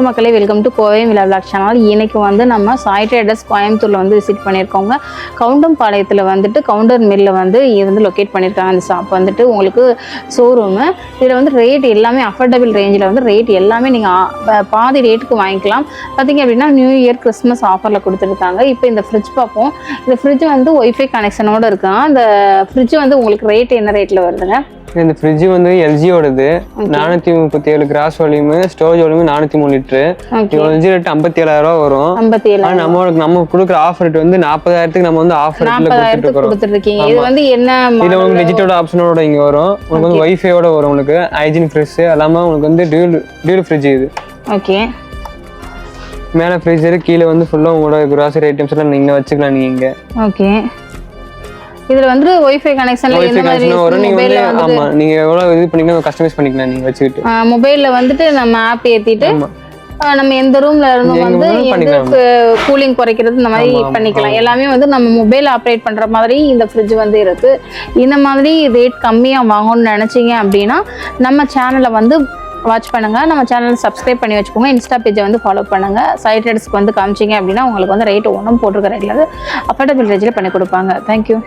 மக்களே, welcome to Kovai விழா vlog channel. இன்னைக்கு வந்து நம்ம சாய் ட்ரேடர்ஸ் கோயம்புத்தூர்ல வந்து விசிட் பண்ணியிருக்கோங்க. கவுண்டம்பாளையத்தில் வந்துட்டு கவுண்டர் மில்ல வந்து இது வந்து லொக்கேட் பண்ணியிருக்காங்க. அந்த ஷாப் வந்துட்டு உங்களுக்கு ஷோரூமு. இதில் வந்து ரேட் எல்லாமே அஃபோர்டபுள் ரேஞ்சில் வந்து ரேட் எல்லாமே நீங்கள் பாதி ரேட்டுக்கு வாங்கிக்கலாம். பார்த்தீங்க அப்படின்னா நியூ இயர் கிறிஸ்மஸ் ஆஃபரில் கொடுத்துருக்காங்க. இப்போ இந்த ஃப்ரிட்ஜ் பார்ப்போம். இந்த ஃப்ரிட்ஜ் வந்து ஒய்ஃபை கனெக்ஷனோடு இருக்காங்க. அந்த ஃப்ரிட்ஜ் வந்து உங்களுக்கு ரேட் என்ன ரேட்டில் வருதுங்க? இந்த ஃப்ரிட்ஜ் வந்து எல்ஜியோடது 437 cross volume, storage volume 403 litre. LG rate 57,000 வரும். நம்ம கொடுக்குற ஆஃபர் ரேட் வந்து 40,000க்கு நம்ம வந்து ஆஃபர் ரேட்ல கொடுத்துருக்கீங்க. இது வந்து என்ன இது உங்களுக்கு டிஜிட்டல் ஆப்ஷனோட இங்க வரும். உங்களுக்கு வந்து வைஃபையோட வரும். உங்களுக்கு ஹைஜீன் ஃப்ரிட்ஜ் எல்லாமே உங்களுக்கு வந்து டியூல் ஃப்ரிட்ஜ் இது. ஓகே. மேல ஃப்ரீசர், கீழே வந்து ஃபுல்லா உங்களோட கிராசரி ஐட்டம்ஸ் எல்லாம் நீங்க வச்சுக்கலாம். நீங்க ஓகே. இதுல வந்து வைஃபை கனெக்ஷன்ல எந்த மாதிரி வரும்? நீங்க வந்து ஆமா நீங்க எவ்வளவு இது பண்ணிக்கலாம், கஸ்டமைஸ் பண்ணிக்கலாம். நீங்க வச்சுக்கிட்டு மொபைல்ல வந்துட்டு நம்ம ஆப் ஏத்திட்டு நம்ம எந்த ரூம்ல இருந்தும் வந்து கூலிங் குறைக்கிறது இந்த மாதிரி பண்ணிக்கலாம். எல்லாமே வந்து நம்ம மொபைல் ஆப்ரேட் பண்ற மாதிரி இந்த ஃப்ரிட்ஜ் வந்து இருக்கு. இந்த மாதிரி ரேட் கம்மியா வாங்கணும்னு நினைச்சீங்க அப்படின்னா நம்ம சேனலை வந்து வாட்ச் பண்ணுங்க. நம்ம சேனல் சப்ஸ்கிரைப் பண்ணி வச்சுக்கோங்க. இன்ஸ்டா பேஜை வந்து ஃபாலோ பண்ணுங்க. சாய் ட்ரேடர்ஸ்க்கு வந்து காமிச்சிங்க அப்படின்னா உங்களுக்கு வந்து ரேட் ஒன்றும் போட்டிருக்க ரேட்ல அஃபோர்டபுள் ரேஞ்சில் பண்ணி கொடுப்பாங்க. தேங்க்யூ.